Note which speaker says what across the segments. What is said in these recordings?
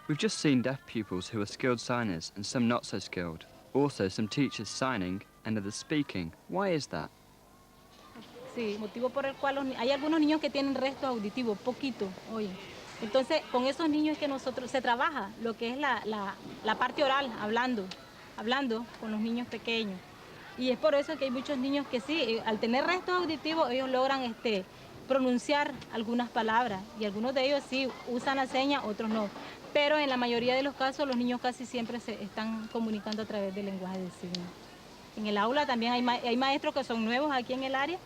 Speaker 1: We've just seen deaf pupils who are skilled signers and some not so skilled. Also, some teachers signing and others speaking. Why is that?
Speaker 2: Sí, motivo por el cual hay algunos niños que tienen restos auditivos, poquito, oye. Entonces, con esos niños es que nosotros se trabaja lo que es la parte oral, hablando con los niños pequeños. Y es por eso que hay muchos niños que sí, al tener restos auditivos, ellos logran pronunciar algunas palabras. Y algunos de ellos sí usan la seña, otros no. Pero en la mayoría de los casos, los niños casi siempre se están comunicando a través del lenguaje de signos. En el aula también hay maestros que son nuevos aquí en el área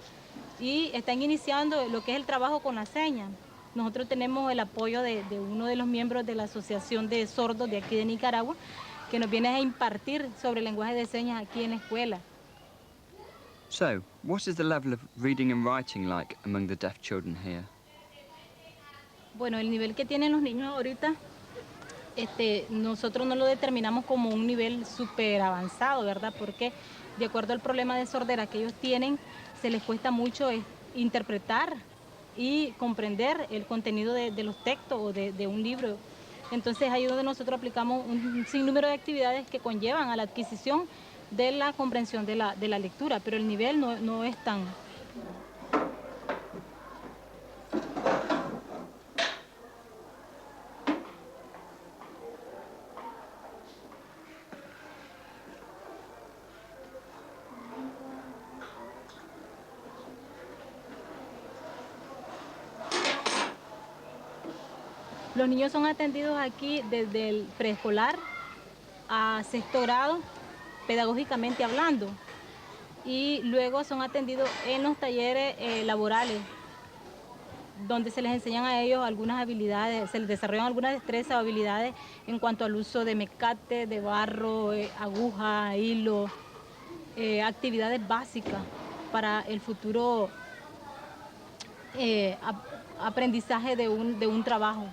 Speaker 2: y están iniciando lo que es el trabajo con la seña. Nosotros tenemos el apoyo de uno de los miembros de la Asociación de Sordos de aquí de Nicaragua, que nos viene a impartir sobre el lenguaje de señas aquí en la escuela.
Speaker 1: So, what is the level of reading and writing like among the deaf children here?
Speaker 2: Bueno, el nivel que tienen los niños ahorita, nosotros no lo determinamos como un nivel súper avanzado, ¿verdad? Porque de acuerdo al problema de sordera que ellos tienen, se les cuesta mucho interpretar y comprender el contenido de los textos o de un libro. Entonces ahí es donde nosotros aplicamos un sinnúmero de actividades que conllevan a la adquisición de la comprensión de la lectura, pero el nivel no es tan... Los niños son atendidos aquí desde el preescolar a sexto grado, pedagógicamente hablando, y luego son atendidos en los talleres laborales, donde se les enseñan a ellos algunas habilidades, se les desarrollan algunas destrezas o habilidades en cuanto al uso de mecate, de barro, aguja, hilo, actividades básicas para el futuro aprendizaje de un trabajo.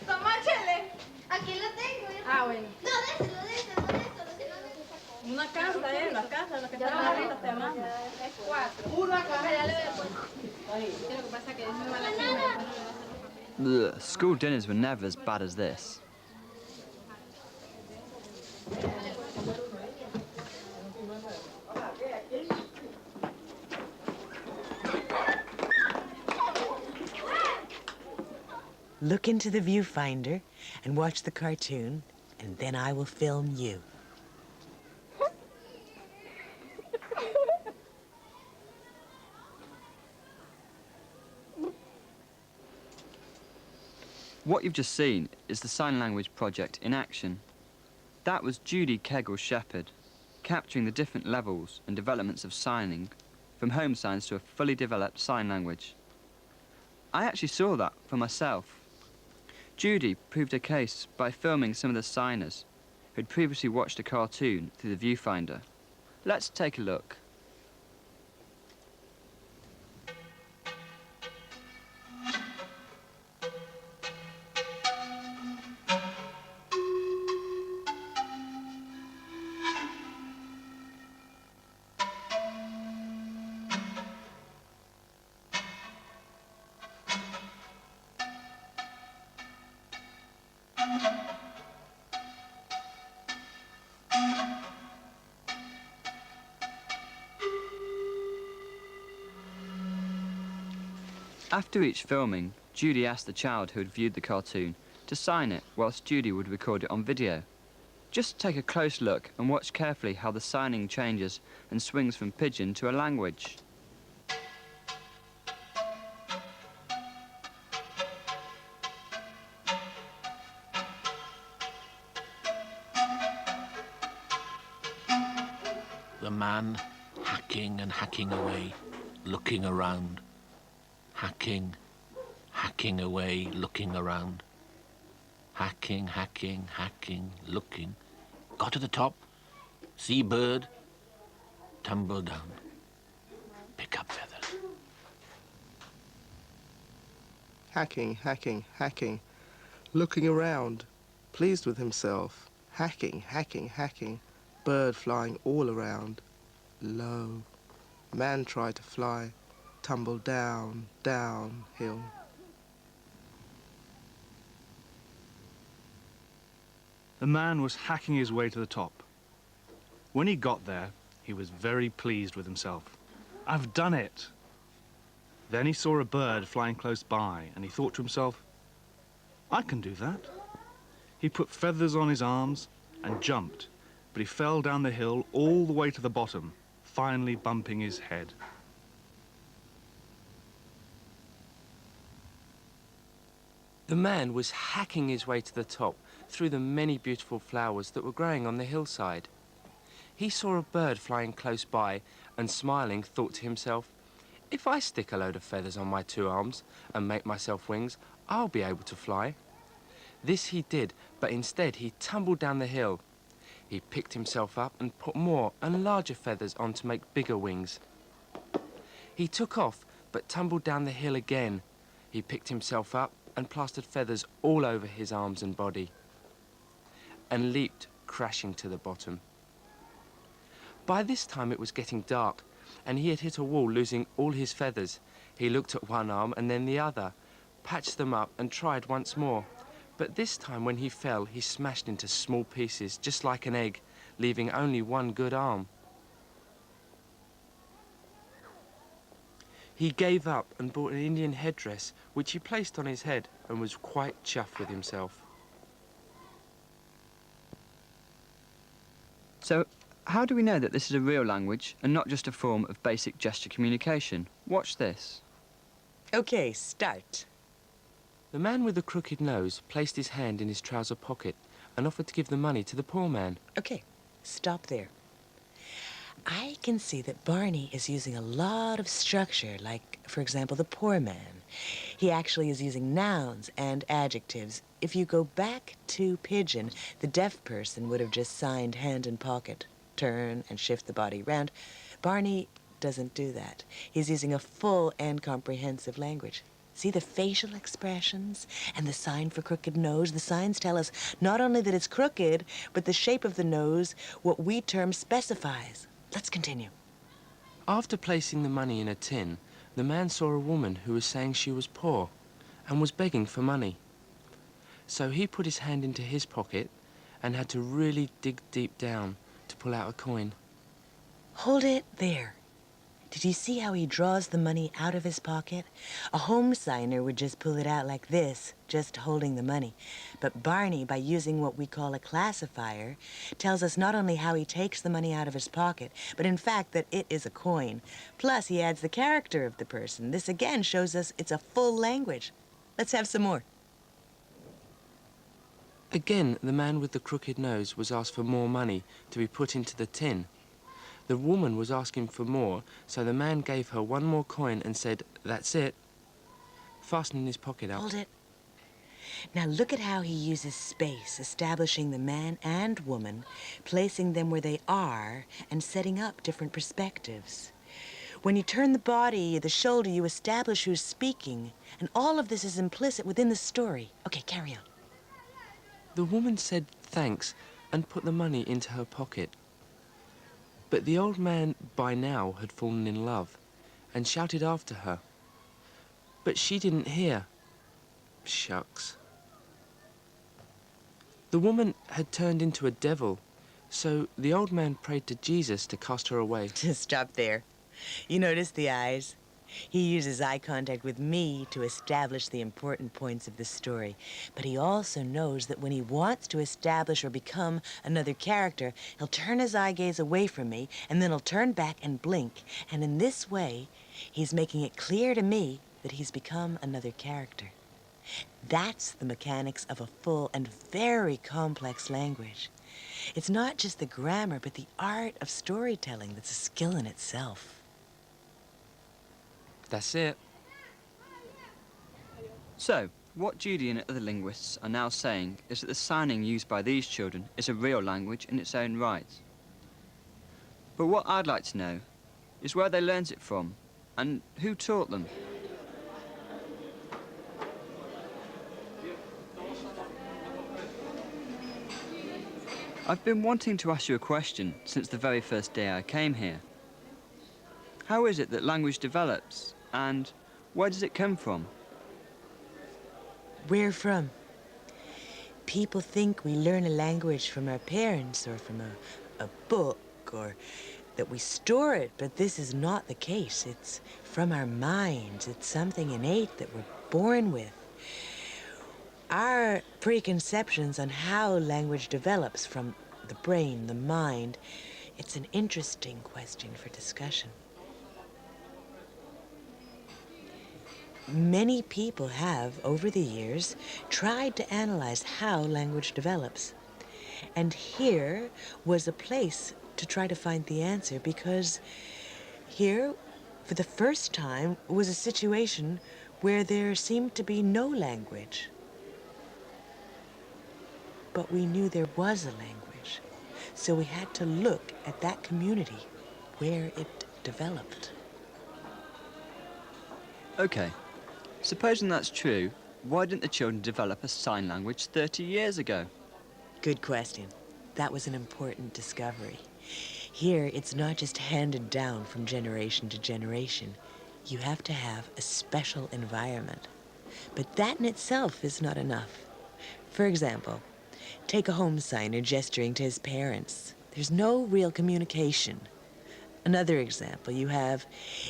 Speaker 3: Tomáchele. Aquí lo tengo.
Speaker 2: Ah, bueno.
Speaker 3: No, déselo.
Speaker 2: Una casa, la casa, la que está ahorita te mando.
Speaker 3: Es 4. Uno acá. Ya le doy.
Speaker 2: Lo que pasa es que es muy mala firma.
Speaker 1: Ugh, school dinners were never as bad as this.
Speaker 4: Look into the viewfinder and watch the cartoon, and then I will film you.
Speaker 1: What you've just seen is the Sign Language Project in action. That was Judy Kegel-Shepherd, capturing the different levels and developments of signing, from home signs to a fully developed sign language. I actually saw that for myself. Judy proved her case by filming some of the signers who'd previously watched a cartoon through the viewfinder. Let's take a look. After each filming, Judy asked the child who had viewed the cartoon to sign it whilst Judy would record it on video. Just take a close look and watch carefully how the signing changes and swings from pidgin to a language.
Speaker 5: The man hacking and hacking away, looking around. Hacking away, looking around. Hacking, looking. Got to the top, see bird, tumble down, pick up feathers.
Speaker 6: Hacking. Looking around, pleased with himself. Hacking. bird flying all around. Low. Man tried to fly, tumbled down, downhill.
Speaker 7: The man was hacking his way to the top. When he got there, he was very pleased with himself. I've done it! Then he saw a bird flying close by, and he thought to himself, I can do that. He put feathers on his arms and jumped, but he fell down the hill all the way to the bottom, finally bumping his head.
Speaker 8: The man was hacking his way to the top through the many beautiful flowers that were growing on the hillside. He saw a bird flying close by and, smiling, thought to himself, if I stick a load of feathers on my 2 arms and make myself wings, I'll be able to fly. This he did, but instead he tumbled down the hill. He picked himself up and put more and larger feathers on to make bigger wings. He took off, but tumbled down the hill again. He picked himself up and plastered feathers all over his arms and body, and leaped, crashing to the bottom. By this time it was getting dark, and he had hit a wall, losing all his feathers. He looked at one arm and then the other, patched them up and tried once more. But this time when he fell, he smashed into small pieces, just like an egg, leaving only one good arm. He gave up and bought an Indian headdress, which he placed on his head, and was quite chuffed with himself.
Speaker 1: So, how do we know that this is a real language and not just a form of basic gesture communication? Watch this.
Speaker 4: Okay, start.
Speaker 8: The man with the crooked nose placed his hand in his trouser pocket and offered to give the money to the poor man.
Speaker 4: Okay, stop there. I can see that Barney is using a lot of structure, like, for example, the poor man. He actually is using nouns and adjectives. If you go back to Pigeon, the deaf person would have just signed hand and pocket, turn and shift the body around. Barney doesn't do that. He's using a full and comprehensive language. See the facial expressions and the sign for crooked nose? The signs tell us not only that it's crooked, but the shape of the nose, what we term specifies. Let's continue.
Speaker 8: After placing the money in a tin, the man saw a woman who was saying she was poor and was begging for money. So he put his hand into his pocket and had to really dig deep down to pull out a coin.
Speaker 4: Hold it there. Did you see how he draws the money out of his pocket? A home signer would just pull it out like this, just holding the money. But Barney, by using what we call a classifier, tells us not only how he takes the money out of his pocket, but in fact that it is a coin. Plus, he adds the character of the person. This again shows us it's a full language. Let's have some more.
Speaker 8: Again, the man with the crooked nose was asked for more money to be put into the tin. The woman was asking for more, so the man gave her one more coin and said, "That's it," fastening his pocket up.
Speaker 4: Hold it. Now look at how he uses space, establishing the man and woman, placing them where they are, and setting up different perspectives. When you turn the body, the shoulder, you establish who's speaking, and all of this is implicit within the story. Okay, carry on.
Speaker 8: The woman said thanks and put the money into her pocket. But the old man by now had fallen in love and shouted after her. But she didn't hear. Shucks. The woman had turned into a devil, so the old man prayed to Jesus to cast her away.
Speaker 4: Just stop there. You notice the eyes? He uses eye contact with me to establish the important points of the story. But he also knows that when he wants to establish or become another character, he'll turn his eye gaze away from me, and then he'll turn back and blink. And in this way, he's making it clear to me that he's become another character. That's the mechanics of a full and very complex language. It's not just the grammar, but the art of storytelling that's a skill in itself.
Speaker 8: That's it.
Speaker 1: So, what Judy and other linguists are now saying is that the signing used by these children is a real language in its own right. But what I'd like to know is where they learnt it from and who taught them. I've been wanting to ask you a question since the very first day I came here. How is it that language develops, and where does it come from?
Speaker 4: Where from? People think we learn a language from our parents or from a book or that we store it, but this is not the case. It's from our minds. It's something innate that we're born with. Our preconceptions on how language develops from the brain, the mind, it's an interesting question for discussion. Many people have, over the years, tried to analyze how language develops. And here was a place to try to find the answer, because here, for the first time, was a situation where there seemed to be no language. But we knew there was a language, so we had to look at that community where it developed.
Speaker 1: Okay, supposing that's true, why didn't the children develop a sign language 30 years ago?
Speaker 4: Good question. That was an important discovery. Here, it's not just handed down from generation to generation. You have to have a special environment. But that in itself is not enough. For example, take a home signer gesturing to his parents. There's no real communication. Another example, you have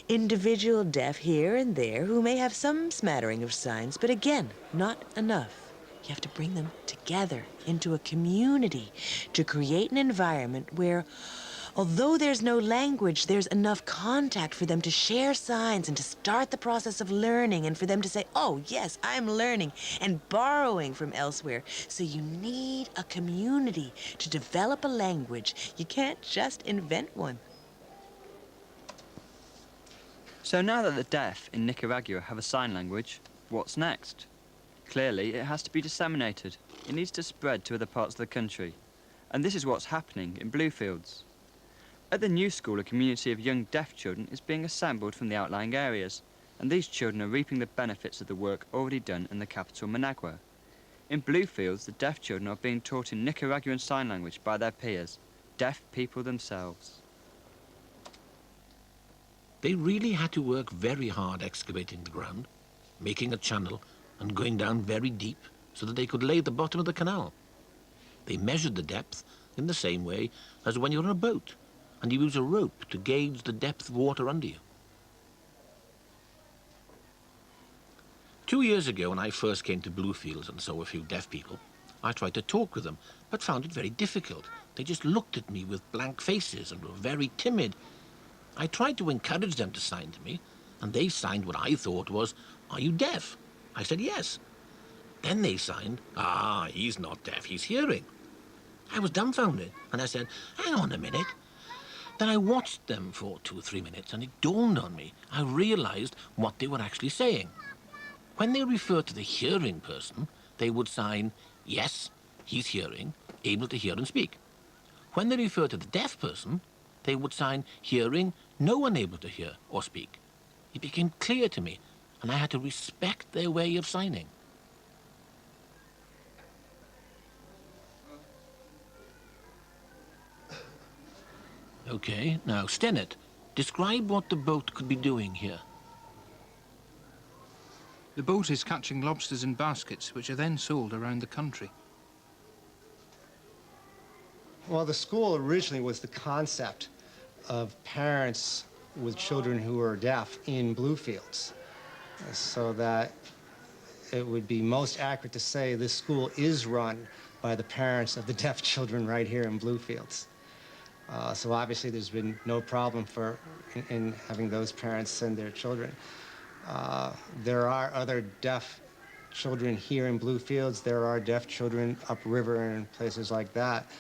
Speaker 4: individual deaf here and there who may have some smattering of signs, but again, not enough. You have to bring them together into a community to create an environment where, although there's no language, there's enough contact for them to share signs and to start the process of learning, and for them to say, oh, yes, I'm learning and borrowing from elsewhere. So you need a community to develop a language. You can't just invent one.
Speaker 1: So now that the deaf in Nicaragua have a sign language, what's next? Clearly, it has to be disseminated. It needs to spread to other parts of the country. And this is what's happening in Bluefields. At the new school, a community of young deaf children is being assembled from the outlying areas, and these children are reaping the benefits of the work already done in the capital, Managua. In Bluefields, the deaf children are being taught in Nicaraguan Sign Language by their peers, deaf people themselves.
Speaker 5: They really had to work very hard excavating the ground, making a channel and going down very deep so that they could lay the bottom of the canal. They measured the depth in the same way as when you're on a boat and you use a rope to gauge the depth of water under you. 2 years ago, when I first came to Bluefields and saw a few deaf people, I tried to talk with them, but found it very difficult. They just looked at me with blank faces and were very timid. I tried to encourage them to sign to me, and they signed what I thought was, "Are you deaf?" I said, "Yes." Then they signed, "Ah, he's not deaf, he's hearing." I was dumbfounded, and I said, "Hang on a minute." Then I watched them for 2 or 3 minutes, and it dawned on me. I realized what they were actually saying. When they referred to the hearing person, they would sign, "Yes, he's hearing, able to hear and speak." When they referred to the deaf person, they would sign, "Hearing, no one able to hear or speak." It became clear to me, and I had to respect their way of signing. Okay, now, Stennett, describe what the boat could be doing here.
Speaker 9: The boat is catching lobsters in baskets, which are then sold around the country.
Speaker 10: Well, the school originally was the concept of parents with children who are deaf in Bluefields, so that it would be most accurate to say this school is run by the parents of the deaf children right here in Bluefields. So obviously there's been no problem in having those parents send their children. There are other deaf children here in Bluefields. There are deaf children upriver and places like that.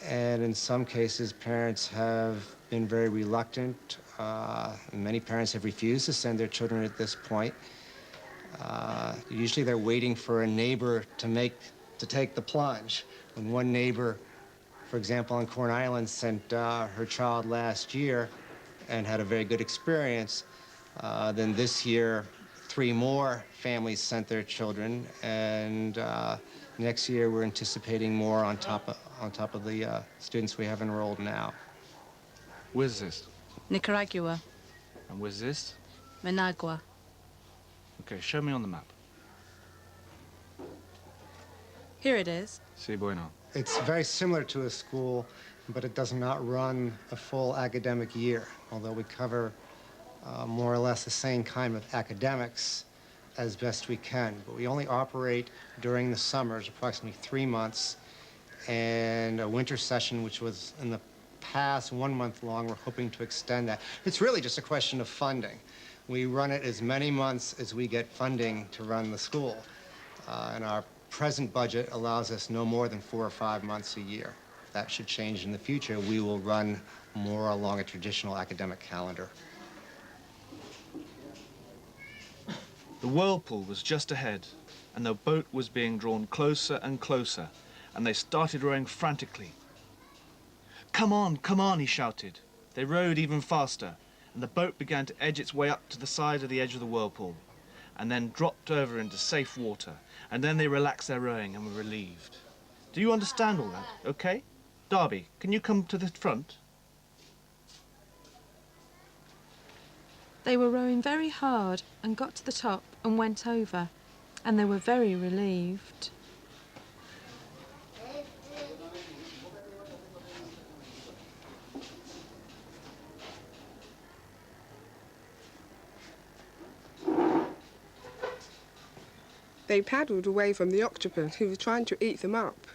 Speaker 10: And in some cases, parents have been very reluctant. Many parents have refused to send their children at this point. Usually they're waiting for a neighbor to take the plunge. When one neighbor, for example, on Corn Island, sent her child last year and had a very good experience, then this year, 3 more families sent their children, and Next year, we're anticipating more on top of the students we have enrolled now.
Speaker 7: Where's this?
Speaker 11: Nicaragua,
Speaker 7: And where's this?
Speaker 11: Managua.
Speaker 7: Okay, show me on the map.
Speaker 11: Here it is.
Speaker 7: Sí, bueno.
Speaker 10: It's very similar to a school, but it does not run a full academic year, although we cover more or less the same kind of academics as best we can. But we only operate during the summers, approximately 3 months, and a winter session, which was in the past 1 month long. We're hoping to extend that. It's really just a question of funding. We run it as many months as we get funding to run the school. And our present budget allows us no more than 4 or 5 months a year. That should change in the future. We will run more along a traditional academic calendar.
Speaker 7: The whirlpool was just ahead, and the boat was being drawn closer and closer, and they started rowing frantically. Come on, he shouted. They rowed even faster, and the boat began to edge its way up to the side of the edge of the whirlpool, and then dropped over into safe water, and then they relaxed their rowing and were relieved. Do you understand all that, okay? Darby, can you come to the front?
Speaker 12: They were rowing very hard and got to the top and went over, and they were very relieved.
Speaker 13: They paddled away from the octopus, who was trying to eat them up.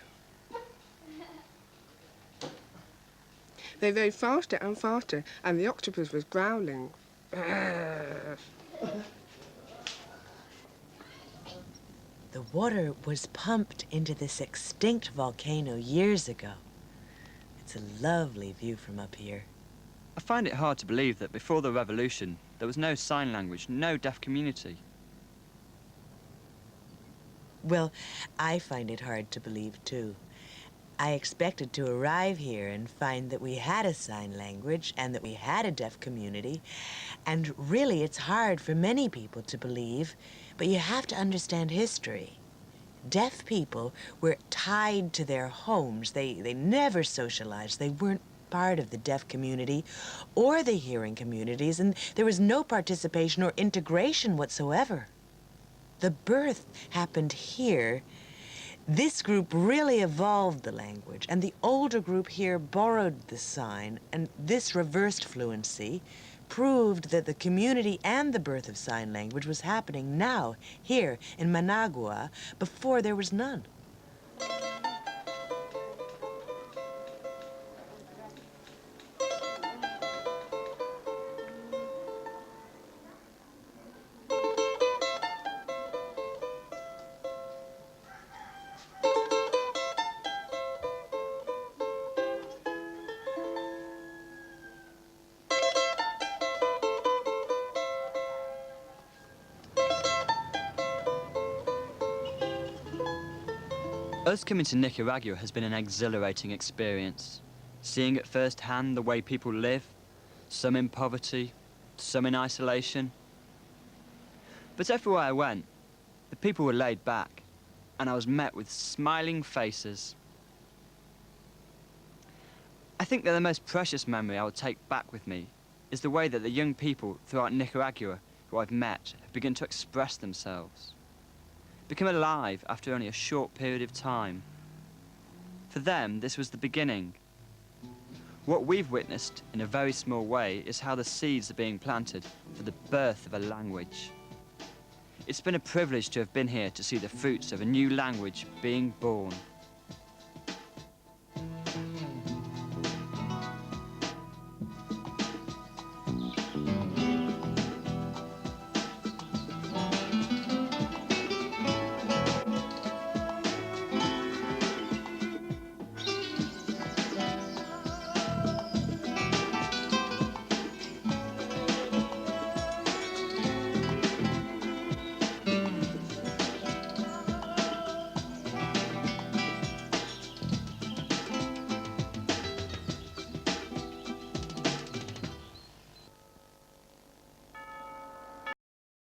Speaker 13: They rowed faster and faster, and the octopus was growling.
Speaker 4: The water was pumped into this extinct volcano years ago. It's a lovely view from up here.
Speaker 1: I find it hard to believe that before the revolution, there was no sign language, no deaf community.
Speaker 4: Well, I find it hard to believe, too. I expected to arrive here and find that we had a sign language and that we had a deaf community. And really, it's hard for many people to believe, but you have to understand history. Deaf people were tied to their homes. They never socialized. They weren't part of the deaf community or the hearing communities, and there was no participation or integration whatsoever. The birth happened here. This group really evolved the language, and the older group here borrowed the sign, and this reversed fluency proved that the community and the birth of sign language was happening now, here in Managua, before there was none.
Speaker 1: Us coming to Nicaragua has been an exhilarating experience. Seeing at first hand the way people live, some in poverty, some in isolation. But everywhere I went, the people were laid back, and I was met with smiling faces. I think that the most precious memory I will take back with me is the way that the young people throughout Nicaragua who I've met have begun to express themselves, become alive after only a short period of time. For them, this was the beginning. What we've witnessed in a very small way is how the seeds are being planted for the birth of a language. It's been a privilege to have been here to see the fruits of a new language being born.